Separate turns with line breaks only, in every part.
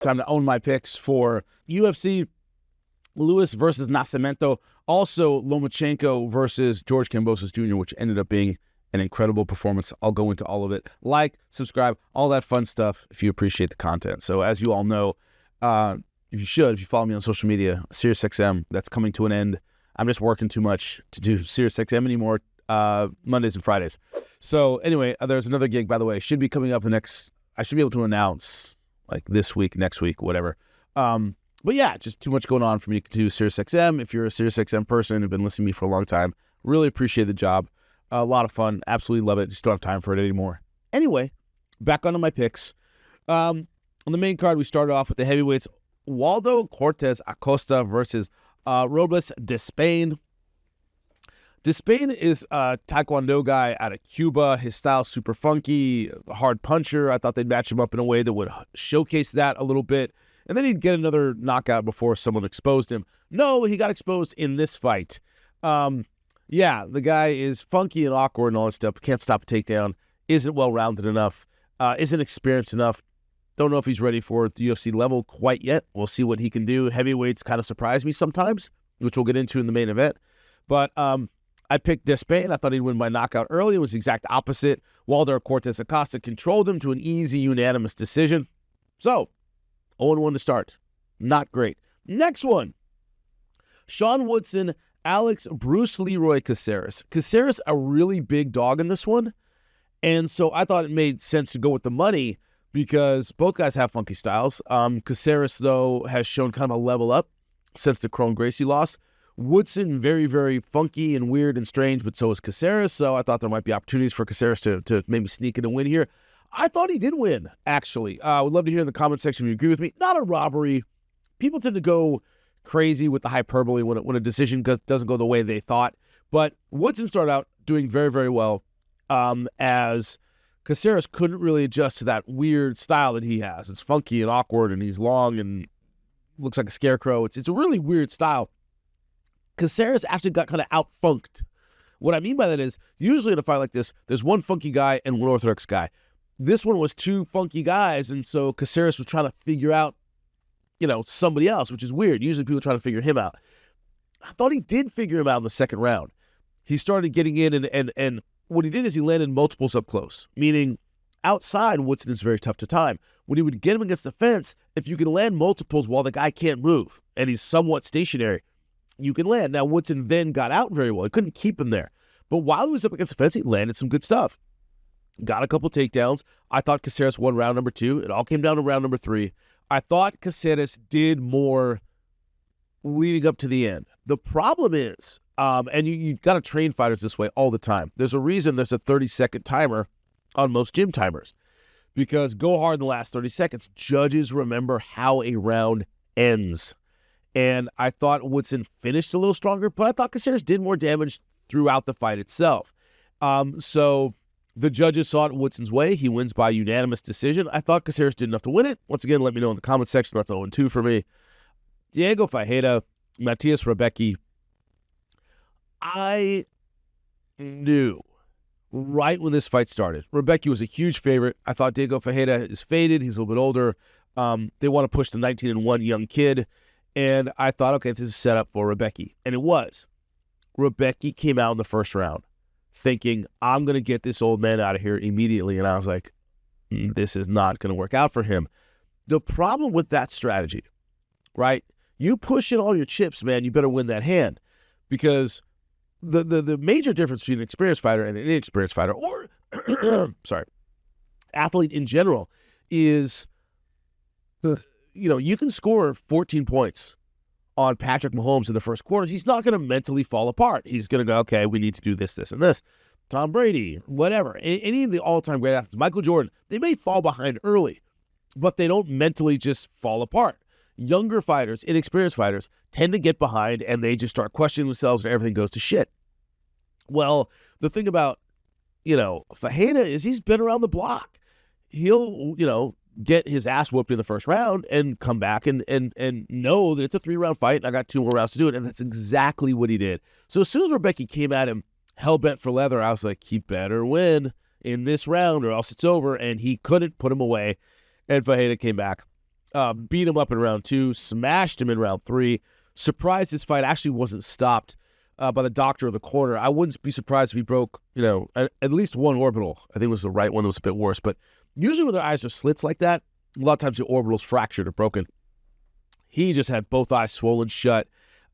time to own my picks for UFC Lewis versus Nascimento. Also, Lomachenko versus George Kambosos Jr., which ended up being an incredible performance. I'll go into all of it. Like, subscribe, all that fun stuff if you appreciate the content. So as you all know, if you follow me on social media, SiriusXM, that's coming to an end. I'm just working too much to do SiriusXM anymore Mondays and Fridays. So anyway, there's another gig, by the way, should be coming up I should be able to announce like this week, next week, whatever. But yeah, just too much going on for me to do SiriusXM. If you're a SiriusXM person who've been listening to me for a long time, really appreciate the job. A lot of fun. Absolutely love it. Just don't have time for it anymore. Anyway, back onto my picks. On the main card, we started off with the heavyweights. Waldo Cortez Acosta versus Robles Despain. Despain is a Taekwondo guy out of Cuba. His style's super funky, hard puncher. I thought they'd match him up in a way that would showcase that a little bit. And then he'd get another knockout before someone exposed him. No, he got exposed in this fight. Yeah, the guy is funky and awkward and all that stuff. Can't stop a takedown. Isn't well-rounded enough. Isn't experienced enough. Don't know if he's ready for the UFC level quite yet. We'll see what he can do. Heavyweights kind of surprise me sometimes, which we'll get into in the main event. But I picked Despain. I thought he'd win by knockout early. It was the exact opposite. Waldo Cortez Acosta controlled him to an easy unanimous decision. So, 0-1 to start. Not great. Next one. Sean Woodson, Alex Bruce Leroy Caceres. Caceres a really big dog in this one. And so I thought it made sense to go with the money because both guys have funky styles. Caceres, though, has shown kind of a level up since the Kron Gracie loss. Woodson, very, very funky and weird and strange, but so is Caceres. So I thought there might be opportunities for Caceres to maybe sneak in and win here. I thought he did win, actually. I would love to hear in the comment section if you agree with me. Not a robbery. People tend to go crazy with the hyperbole when a decision doesn't go the way they thought. But Woodson started out doing very, very well as Caceres couldn't really adjust to that weird style that he has. It's funky and awkward, and he's long and looks like a scarecrow. It's a really weird style. Caceres actually got kind of out-funked. What I mean by that is, usually in a fight like this, there's one funky guy and one orthodox guy. This one was two funky guys, and so Caceres was trying to figure out, somebody else, which is weird. Usually people try to figure him out. I thought he did figure him out in the second round. He started getting in, and what he did is he landed multiples up close, meaning outside, Woodson is very tough to time. When he would get him against the fence, if you can land multiples while the guy can't move, and he's somewhat stationary, you can land. Now, Woodson then got out very well. He couldn't keep him there. But while he was up against the fence, he landed some good stuff. Got a couple takedowns. I thought Caceres won round number 2. It all came down to round number 3. I thought Caceres did more leading up to the end. The problem is, and you got to train fighters this way all the time. There's a reason there's a 30-second timer on most gym timers. Because go hard in the last 30 seconds. Judges remember how a round ends. And I thought Woodson finished a little stronger, but I thought Caceres did more damage throughout the fight itself. So the judges saw it Woodson's way. He wins by unanimous decision. I thought Caceres did enough to win it. Once again, let me know in the comment section. That's 0-2 for me. Diego Ferreira, Matias Rebecki. I knew right when this fight started. Rebecki was a huge favorite. I thought Diego Ferreira is faded. He's a little bit older. They want to push the 19-1 young kid. And I thought, okay, this is set up for Rebecki. And it was. Rebecki came out in the first round thinking, I'm going to get this old man out of here immediately. And I was like, this is not going to work out for him. The problem with that strategy, right? You push in all your chips, man, you better win that hand. Because the major difference between an experienced fighter and an inexperienced fighter, or, athlete in general, is, you can score 14 points on Patrick Mahomes in the first quarter. He's not going to mentally fall apart. He's going to go, okay, we need to do this, this, and this. Tom Brady, whatever. Any of the all-time great athletes, Michael Jordan, they may fall behind early, but they don't mentally just fall apart. Younger fighters, inexperienced fighters, tend to get behind and they just start questioning themselves and everything goes to shit. Well, the thing about, Ferreira is he's been around the block. He'll, get his ass whooped in the first round and come back and know that it's a 3-round fight and I got 2 more rounds to do it. And that's exactly what he did. So as soon as Rebecki came at him hell-bent for leather, I was like, he better win in this round or else it's over. And he couldn't put him away. And Ferreira came back beat him up in round 2, smashed him in round 3. Surprised this fight actually wasn't stopped by the doctor of the corner. I wouldn't be surprised if he broke, at least one orbital. I think it was the right one that was a bit worse. But usually when their eyes are slits like that, a lot of times the orbital's fractured or broken. He just had both eyes swollen shut.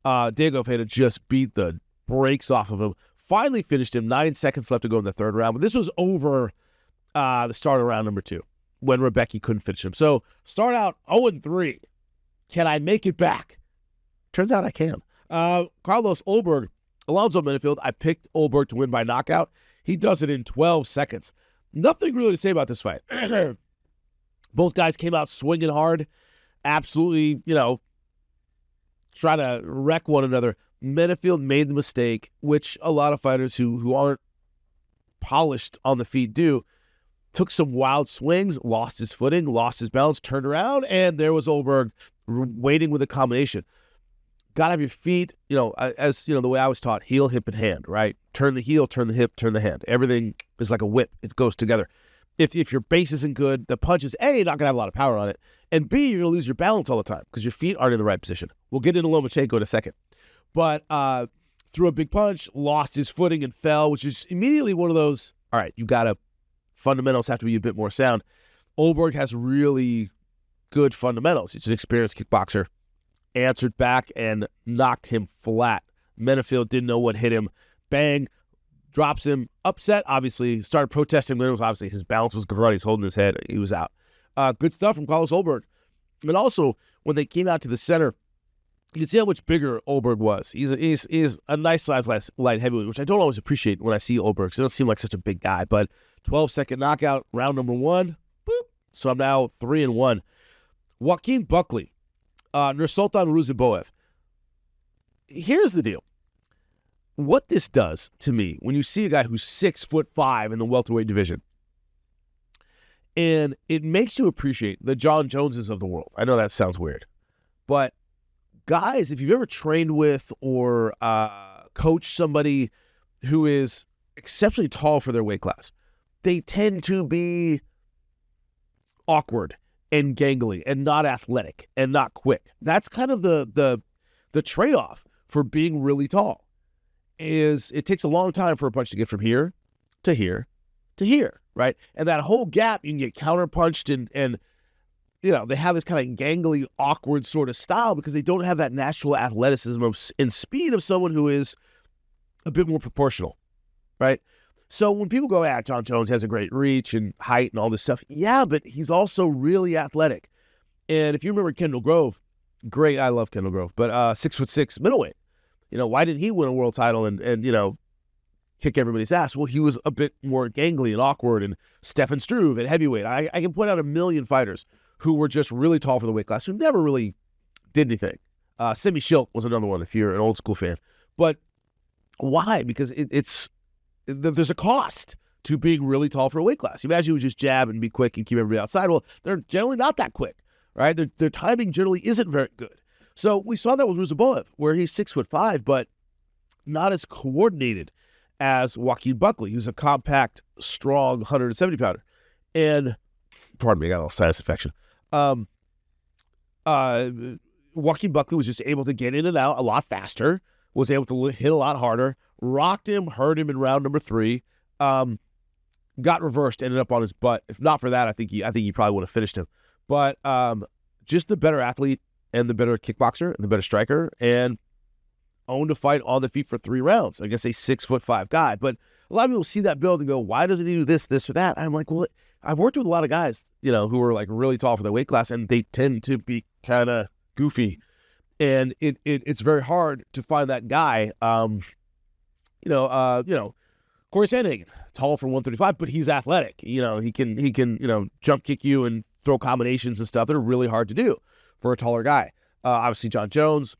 Diego Ferreira just beat the brakes off of him. Finally finished him. 9 seconds left to go in the third round. But this was over the start of round number 2 when Rebecca couldn't finish him. So start out 0-3. Can I make it back? Turns out I can. Carlos Olberg, Alonzo Medfield. I picked Olberg to win by knockout. He does it in 12 seconds. Nothing really to say about this fight. Both guys came out swinging hard. Absolutely, trying to wreck one another. Medfield made the mistake, which a lot of fighters who aren't polished on the feet do. Took some wild swings, lost his footing, lost his balance, turned around, and there was Olberg waiting with a combination. Got to have your feet, as the way I was taught, heel, hip, and hand, right? Turn the heel, turn the hip, turn the hand. Everything is like a whip. It goes together. If your base isn't good, the punch is, A, not going to have a lot of power on it, and B, you're going to lose your balance all the time because your feet aren't in the right position. We'll get into Lomachenko in a second. But threw a big punch, lost his footing, and fell, which is immediately one of those, all right, fundamentals have to be a bit more sound. Olberg has really good fundamentals. He's an experienced kickboxer. Answered back and knocked him flat. Medfield didn't know what hit him. Bang. Drops him. Upset, obviously. Started protesting. But it was obviously his balance was good. He's holding his head. He was out. Good stuff from Carlos Olberg. And also, when they came out to the center, you can see how much bigger Olberg was. He's a nice size light heavyweight, which I don't always appreciate when I see Olberg. So he doesn't seem like such a big guy. But 12-second knockout, round number 1. Boop. So I'm now 3-1. Joaquin Buckley. Nursultan Rusev. Here's the deal. What this does to me, when you see a guy who's 6'5" in the welterweight division, and it makes you appreciate the John Joneses of the world. I know that sounds weird, but guys, if you've ever trained with or coached somebody who is exceptionally tall for their weight class, they tend to be awkward and gangly and not athletic and not quick. That's kind of the trade-off for being really tall. Is it takes a long time for a punch to get from here to here to here, right? And that whole gap, you can get counterpunched and they have this kind of gangly, awkward sort of style because they don't have that natural athleticism and speed of someone who is a bit more proportional, right? So when people go, John Jones has a great reach and height and all this stuff, yeah, but he's also really athletic. And if you remember Kendall Grove, great, I love Kendall Grove, but 6'6" middleweight. Why didn't he win a world title and kick everybody's ass? Well, he was a bit more gangly and awkward. And Stefan Struve at heavyweight. I can point out a million fighters who were just really tall for the weight class who never really did anything. Simi Schilt was another one if you're an old school fan. But why? Because there's a cost to being really tall for a weight class. Imagine you would just jab and be quick and keep everybody outside. Well, they're generally not that quick, right? Their timing generally isn't very good. So we saw that with Rusev, where he's 6'5", but not as coordinated as Joaquin Buckley. He was a compact, strong 170-pounder. And, pardon me, I got a little sinus infection. Joaquin Buckley was just able to get in and out a lot faster, was able to hit a lot harder, rocked him, hurt him in round number 3, got reversed, ended up on his butt. If not for that, I think he probably would have finished him. But just the better athlete and the better kickboxer and the better striker, and owned a fight on the feet for 3 rounds against a 6'5" guy. But a lot of people see that build and go, why doesn't he do this or that? I'm like, well, I've worked with a lot of guys, who are like really tall for their weight class, and they tend to be kind of goofy. And it's very hard to find that guy. Corey Sandhagen, tall for 135, but he's athletic. He can jump kick you and throw combinations and stuff that are really hard to do for a taller guy. Obviously, John Jones.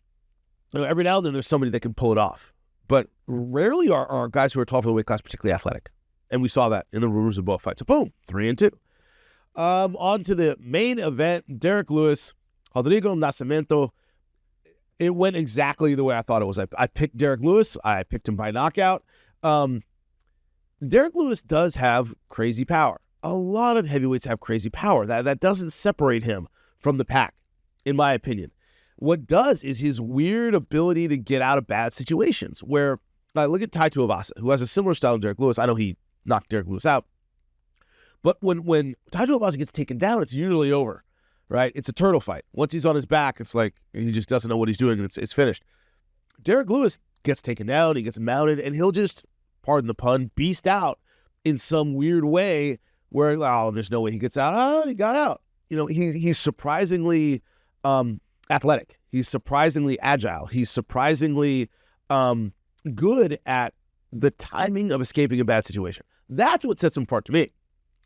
Every now and then there's somebody that can pull it off. But rarely are guys who are tall for the weight class particularly athletic. And we saw that in the Rusev fight. So boom, 3-2. On to the main event, Derrick Lewis, Rodrigo Nascimento. It went exactly the way I thought it was. I picked Derrick Lewis. I picked him by knockout. Derrick Lewis does have crazy power. A lot of heavyweights have crazy power. That doesn't separate him from the pack, in my opinion. What does is his weird ability to get out of bad situations where, look at Tai Tuivasa, who has a similar style to Derrick Lewis. I know he knocked Derrick Lewis out. But when Tai Tuivasa gets taken down, it's usually over, right? It's a turtle fight. Once he's on his back, it's like he just doesn't know what he's doing, and it's finished. Derrick Lewis gets taken down, he gets mounted, and he'll just, pardon the pun, beast out in some weird way where, there's no way he gets out. Oh, he got out. He's surprisingly athletic. He's surprisingly agile. He's surprisingly good at the timing of escaping a bad situation. That's what sets him apart to me.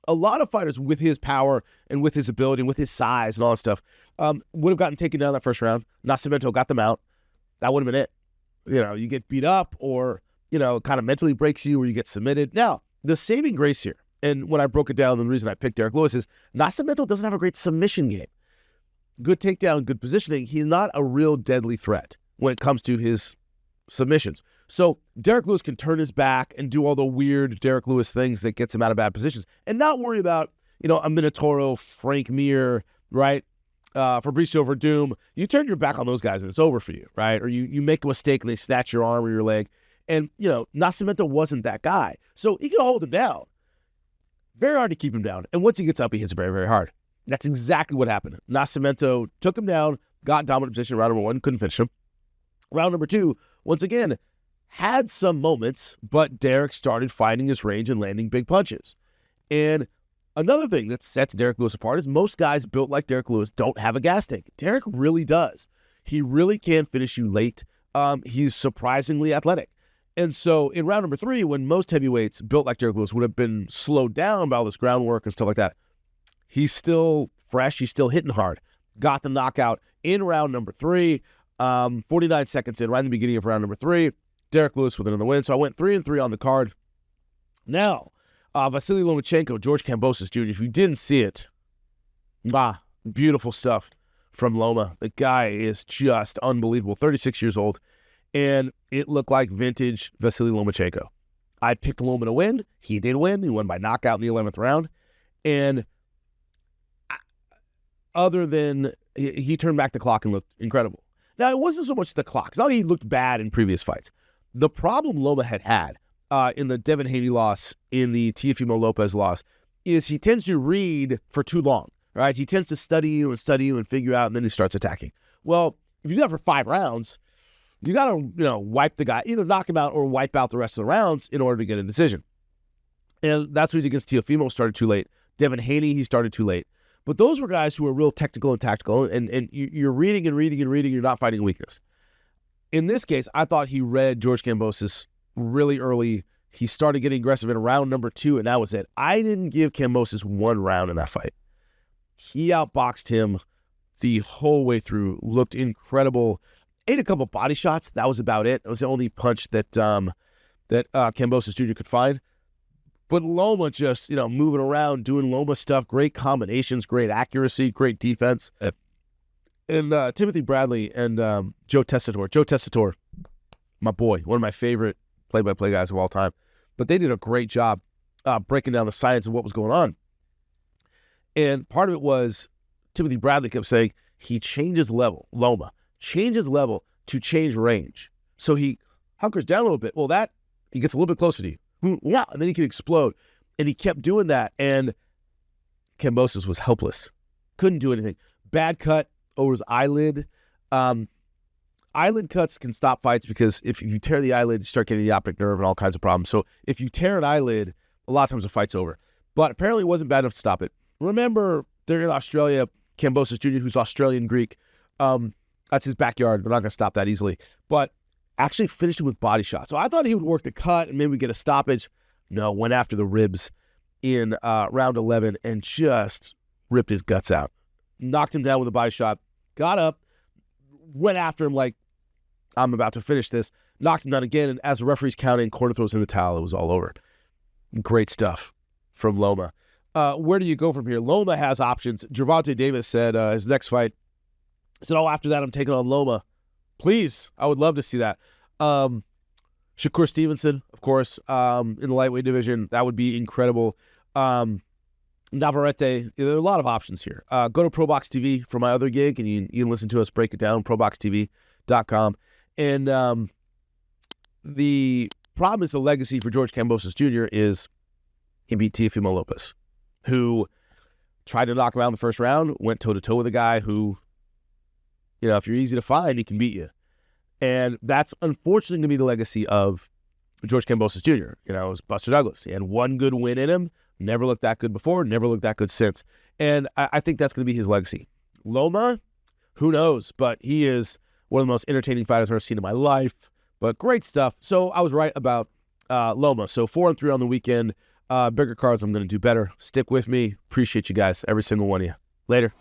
A lot of fighters with his power and with his ability and with his size and all that stuff would have gotten taken down that first round. Nascimento got them out. That would have been it. You get beat up or, kind of mentally breaks you or you get submitted. Now, the saving grace here, and when I broke it down, the reason I picked Derrick Lewis is Nascimento doesn't have a great submission game. Good takedown, good positioning. He's not a real deadly threat when it comes to his submissions. So Derrick Lewis can turn his back and do all the weird Derrick Lewis things that gets him out of bad positions and not worry about, a Minotauro, Frank Mir, right? Fabricio Verdum. You turn your back on those guys and it's over for you, right? Or you make a mistake and they snatch your arm or your leg. And, Nascimento wasn't that guy. So he could hold him down. Very hard to keep him down. And once he gets up, he hits very, very hard. That's exactly what happened. Nascimento took him down, got dominant position round number 1, couldn't finish him. Round number 2, once again, had some moments, but Derrick started finding his range and landing big punches. And another thing that sets Derrick Lewis apart is most guys built like Derrick Lewis don't have a gas tank. Derrick really does. He really can finish you late. He's surprisingly athletic. And so in round number 3, when most heavyweights built like Derrick Lewis would have been slowed down by all this groundwork and stuff like that, he's still fresh. He's still hitting hard. Got the knockout in round number 3. 49 seconds in, right in the beginning of round number 3. Derrick Lewis with another win. So I went 3-3 on the card. Now, Vasily Lomachenko, George Kambosos Jr., if you didn't see it, beautiful stuff from Loma. The guy is just unbelievable. 36 years old. And it looked like vintage Vasily Lomachenko. I picked Loma to win. He did win. He won by knockout in the 11th round. And other than he turned back the clock and looked incredible. Now, it wasn't so much the clock. It's not that he looked bad in previous fights. The problem Loma had in the Devin Haney loss, in the Teofimo Lopez loss, is he tends to read for too long, right? He tends to study you and figure out, and then he starts attacking. Well, if you do that for 5 rounds, you got to, wipe the guy, either knock him out or wipe out the rest of the rounds in order to get a decision. And that's what he did against Teofimo, started too late. Devin Haney, he started too late. But those were guys who were real technical and tactical, and you're reading and reading and reading, you're not finding a weakness. In this case, I thought he read George Kambosos really early. He started getting aggressive in round number 2, and that was it. I didn't give Kambosos 1 round in that fight. He outboxed him the whole way through, looked incredible, ate a couple body shots. That was about it. It was the only punch that Kambosos Jr. could find. But Loma just, moving around, doing Loma stuff, great combinations, great accuracy, great defense. And Timothy Bradley and Joe Tessitore. Joe Tessitore, my boy, one of my favorite play-by-play guys of all time. But they did a great job breaking down the science of what was going on. And part of it was Timothy Bradley kept saying he changes level, Loma, changes level to change range. So he hunkers down a little bit. Well, he gets a little bit closer to you. Yeah, and then he can explode. And he kept doing that, and Kambosos was helpless. Couldn't do anything. Bad cut over his eyelid. Eyelid cuts can stop fights because if you tear the eyelid, you start getting the optic nerve and all kinds of problems. So if you tear an eyelid, a lot of times the fight's over. But apparently it wasn't bad enough to stop it. Remember, they're in Australia, Kambosos Jr., who's Australian-Greek. That's his backyard. We're not going to stop that easily. But actually finished him with body shots. So I thought he would work the cut and maybe get a stoppage. No, went after the ribs in round 11 and just ripped his guts out. Knocked him down with a body shot. Got up, went after him like, I'm about to finish this. Knocked him down again, and as the referee's counting, Cortez throws in the towel. It was all over. Great stuff from Loma. Where do you go from here? Loma has options. Gervonta Davis said his next fight, said, after that, I'm taking on Loma. Please, I would love to see that. Shakur Stevenson, of course, in the lightweight division. That would be incredible. Navarrete. There are a lot of options here. Go to ProBox TV for my other gig, and you can listen to us break it down, proboxtv.com. And the problem is the legacy for George Kambosos Jr. is he beat Teofimo Lopez, who tried to knock him out in the first round, went toe-to-toe with a guy who, if you're easy to find, he can beat you. And that's unfortunately going to be the legacy of George Kambosos Jr. It was Buster Douglas. He had one good win in him, never looked that good before, never looked that good since. And I think that's going to be his legacy. Loma, who knows? But he is one of the most entertaining fighters I've ever seen in my life. But great stuff. So I was right about Loma. So 4-3 on the weekend. Bigger cards, I'm going to do better. Stick with me. Appreciate you guys, every single one of you. Later.